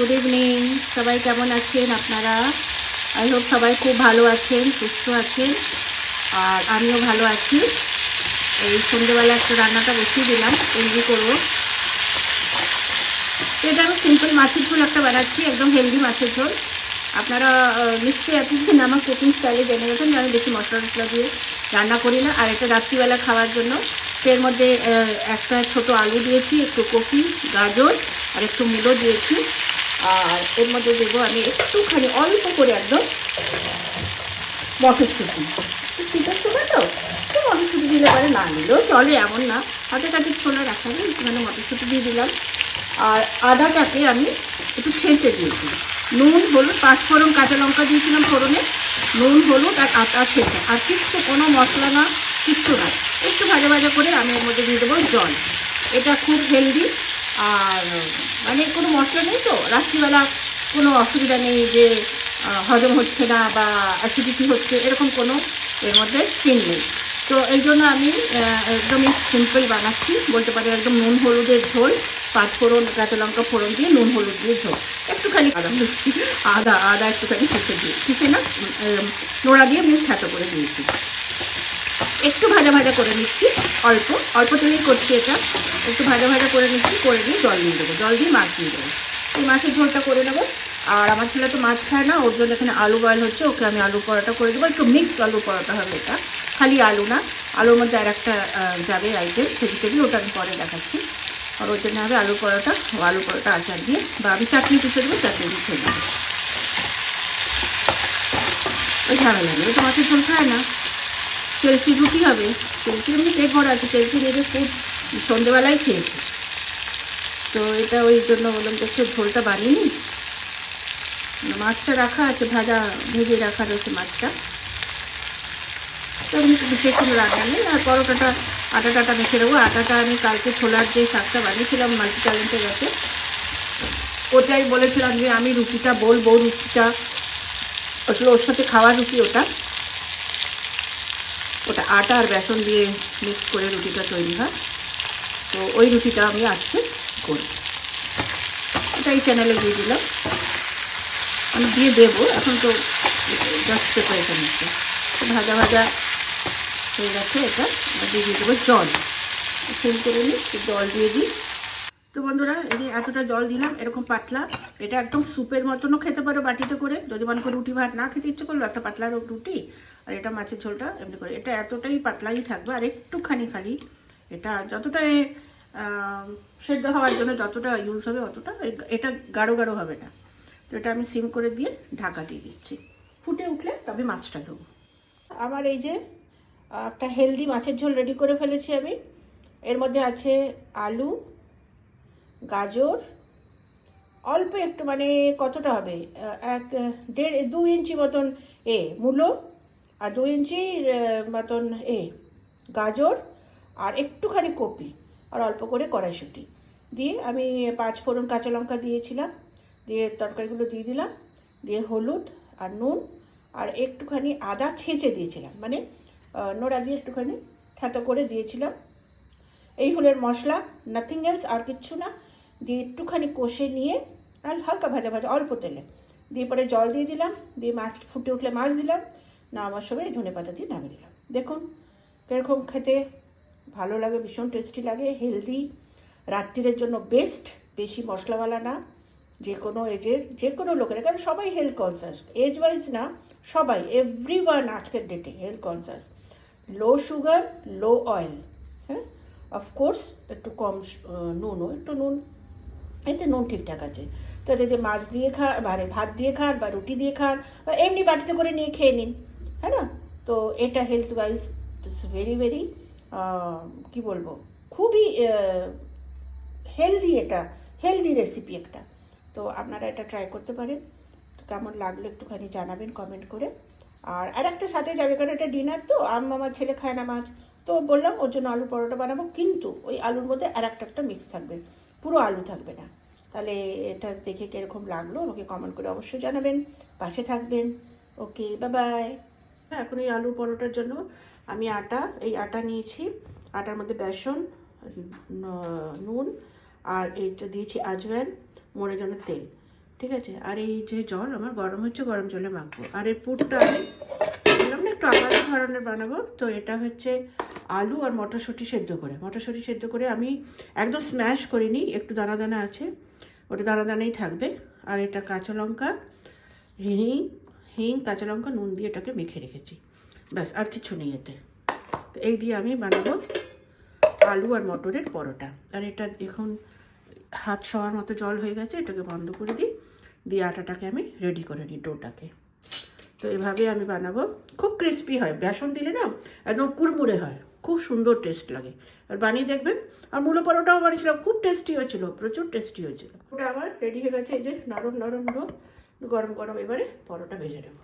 Good evening. সবাই কেমন আছেন আপনারা? আই হোপ সবাই খুব ভালো আছেন, সুস্থ আছেন, আর আমিও ভালো আছি। এই সন্ধ্যেবেলা একটু রান্নাটা বসিয়ে দিলাম, হেলদি করবো। এটা আমি সিম্পল মাছের ঝোল একটা বানাচ্ছি, একদম হেলদি মাছের ঝোল। আপনারা নিশ্চয়ই এতদিন আমার কুকিং স্টাইলে জেনে গেছেন যে আমি বেশি মশলা টশলা দিয়ে রান্না করি না। আর এটা রাত্রিবেলা খাওয়ার জন্য। এর মধ্যে একটা ছোট আলু দিয়েছি, একটু কপি, গাজর আর একটু মূলো দিয়েছি। আর এর মধ্যে দেবো আমি একটুখানি অল্প করে একদম মটরশুঁটি। শীতের সময় তো একটু মটরশুঁটি দিলে পারে, না নিলেও চলে, এমন না। হাতে কাছে ছোলা রাখা যায়, একটুখানি মটরশুঁটি দিয়ে দিলাম। আর আদাটাকে আমি একটু ছেঁচে দিয়েছি। নুন, হলুদ, পাঁচফোড়ন, কাঁচা লঙ্কা দিয়েছিলাম ফোড়নে, নুন, হলুদ আর আদা ছেঁচে, আর কিচ্ছু কোনো মশলা না, কিচ্ছু না। একটু ভাজা ভাজা করে আমি এর মধ্যে দিয়ে দেবো জল। এটা খুব হেলদি, আর মানে কোনো মশলা নেই তো, রাত্রিবেলা কোনো অসুবিধা নেই যে হজম হচ্ছে না বা অ্যাসিডিটি হচ্ছে, এরকম কোনো এর মধ্যে সিন নেই। তো এই জন্য আমি একদমই সিম্পল বানাচ্ছি, বলতে পারি একদম নুন হলুদের ঝোল। পাঁচফোড়ন, কাঁচা লঙ্কা ফোড়ন দিয়ে নুন হলুদ দিয়ে ঝোল। একটুখানি আদা দিচ্ছি, আদা একটুখানি ঠেসে না নোড়া দিয়ে মুখ ছাতো করে দিয়েছি। একটু ভাজা ভাজা করে নিচ্ছি, অল্প অল্প তেলেই করছি এটা। একটু ভাজা ভাজা করে নিচ্ছি, করে দিয়ে জল দিয়ে দেবো, জল দিয়ে মাছ দিয়ে দেবো। এই মাছের ঝোলটা করে নেবো। আর আমার ছেলে তো মাছ খায় না, ওর জন্য এখানে আলু বয়েল হচ্ছে, ওকে আমি আলু পরোটা করে দেবো। একটু মিক্স আলু পরোটা হবে এটা, খালি আলু না, আলুর মধ্যে আর একটা যাবে আইটেম, ভেজিটেবল, ওটা আমি পরে দেখাচ্ছি। আর ওর জন্য হবে আলু পরোটা, আলু পরোটা আচার দিয়ে, বা আমি চাটনি পিষে দেবো, চাটনি দিয়ে খেয়ে দেবো। ওই ঝামেলা নেই, এটা মাছের ঝোল খায় না। চেলসি রুটি হবে, চেলসির এমনি পেট ভরা আছে, চেলসি নেবে খুব সন্ধ্যেবেলায় খেয়েছি। তো এটা ওই জন্য বললাম যে একটু ঝোলটা বানিয়ে নিই। মাছটা রাখা আছে, ভেজে রাখা রয়েছে মাছটা, তো আমি বিশেষ কোনো রান্না নেই। আর পরোটাটা আটাটা মেখে দেবো। আটাটা আমি কালকে ছোলার যে শাকটা বানিয়েছিলাম মাল্টি ট্যালেন্টে গেছে, ওটাই বলেছিলাম যে আমি রুটিটা বলবো, রুটিটা আসলে ওর সাথে খাওয়ার রুটি, ওটা আটা আর বেসন দিয়ে মিক্স করে রুটিটা তৈরি হয়। তো ওই রুটিটা আমি আজকে করি, এটা এই চ্যানেলে দিয়ে দিলাম, আমি দিয়ে দেবো। এখন তো জাস্ট প্রিপারেশন হচ্ছে, ভাজা ভাজা হয়ে গেছে। এটা দিয়ে দেবো জল, ফুল করে নিই, জল দিয়ে দিই। তো বন্ধুরা, এই যে এতটা জল দিলাম, এরকম পাতলা। এটা একদম স্যুপের মতনও খেতে পারো বাটিতে করে, যদি মনে করে রুটি ভাত না খেতে ইচ্ছে করলো, একটা পাতলা রুটি। আর এটা মাছের ঝোলটা এমনি করে, এটা এতটাই পাতলাই থাকবে। আর একটুখানি খালি এটা যতটা সেদ্ধ হওয়ার জন্য যতটা ইউজ হবে অতটা, এটা গাঢ় গাঢ় হবে না। তো এটা আমি সিম করে দিয়ে ঢাকা দিয়ে দিচ্ছি। ফুটে উঠলে তবে মাছটা দেবো। আমার এই যে একটা হেলদি মাছের ঝোল রেডি করে ফেলেছি আমি। এর মধ্যে আছে আলু, গাজর, অল্প একটু, মানে কতটা হবে, 1.5-2 ইঞ্চি মতন মূলো, আর 2 ইঞ্চির মতন গাজর, আর একটুখানি কপি, আর অল্প করে কড়াইশুঁটি দিয়ে আমি 5 ফোড়ন কাঁচা লঙ্কা দিয়েছিলাম, দিয়ে তরকারিগুলো দিয়ে দিলাম, দিয়ে হলুদ আর নুন আর একটুখানি আদা ছেঁচে দিয়েছিলাম, মানে নোড়া দিয়ে একটুখানি থেতো করে দিয়েছিলাম। এই হলো মশলা, নাথিং এলস, আর কিচ্ছু না। দিয়ে একটুখানি কষে নিয়ে আর হালকা ভাজা ভাজা অল্প তেলে দিয়ে পরে জল দিয়ে দিলাম, দিয়ে মাছ ফুটে উঠলে মাছ দিলাম, নামার সময় ধনে পাতা দিয়ে নামিয়ে দিলাম। দেখুন কীরকম খেতে ভালো লাগে, ভীষণ টেস্টি লাগে, হেলদি, রাত্রিরের জন্য বেস্ট, বেশি মশলাওয়ালা না। যে কোনো এজের যে কোনো লোকেরা, কারণ সবাই হেলথ কনসাস, এজ ওয়াইজ না, সবাই, এভরিওয়ান আজকের ডেটে হেলথ কনসাস। লো সুগার, লো অয়েল, হ্যাঁ, অফকোর্স একটু কম নুনও, একটু নুন, এতে নুন ঠিকঠাক আছে। তো যে মাছ দিয়ে খান, মানে ভাত দিয়ে খান বা রুটি দিয়ে খান, বা এমনি বাটিতে করে নিয়ে খেয়ে নিন, হ্যাঁ না। তো এটা health wise it's very very, কী বলবো, খুবই হেলদি, এটা হেলদি রেসিপি একটা। তো আপনারা এটা ট্রাই করতে পারেন। তো কেমন লাগলো একটুখানি জানাবেন কমেন্ট করে। আর একটা সাথে যাবে, কারণ এটা ডিনার তো, আমার ছেলে খায় না মাছ, তো বললাম ওর জন্য আলু পরোটা বানাবো, কিন্তু ওই আলুর মধ্যে আর একটা মিক্স থাকবে, পুরো আলু থাকবে না। তাহলে এটা দেখে কীরকম লাগলো আমাকে কমেন্ট করে অবশ্যই জানাবেন, পাশে থাকবেন। ওকে, বাই বাই। এখন এই আলু পরোটার জন্য আমি এই আটা নিয়েছি, আটার মধ্যে বেসন, নুন, আর এইটা দিয়েছি আজওয়াইন, মোড়ের জন্য তেল, ঠিক আছে। আর এই যে জল আমার গরম হচ্ছে, গরম জলে মাখবো। আর এই পুরটা আমি বললাম না একটু আলাদা ধরনের বানাবো। তো এটা হচ্ছে আলু আর মটরশুঁটি সেদ্ধ করে, মটরশুঁটি সেদ্ধ করে আমি একদম স্ম্যাশ করিনি, একটু দানা দানা আছে, ওটা দানা দানাই থাকবে। আর এটা কাঁচা লঙ্কা, হিং কাঁচা লঙ্কা, নুন দিয়ে এটাকে মেখে রেখেছি, ব্যাস আর কিছু নেই এতে। তো এই দিয়ে আমি বানাবো আলু আর মটরের পরোটা। আর এটা এখন হাত শোয়ার মতো জল হয়ে গেছে, এটাকে বন্ধ করে দিই, দিয়ে আটাটাকে আমি রেডি করে নিই, ডোটাকে। তো এভাবে আমি বানাবো, খুব ক্রিস্পি হয়, বেসন দিলে না একদম কুড়মুড়ে হয়, খুব সুন্দর টেস্ট লাগে। আর বানিয়ে দেখবেন। আর মূলো পরোটাও বানিয়েছিলাম, খুব টেস্টি হয়েছিল, প্রচুর টেস্টি হয়েছিল। ওটা আমার রেডি হয়ে গেছে, এই যে নরম নরম ডো, গরম গরম এবারে পরোটা ভেজে নেবো।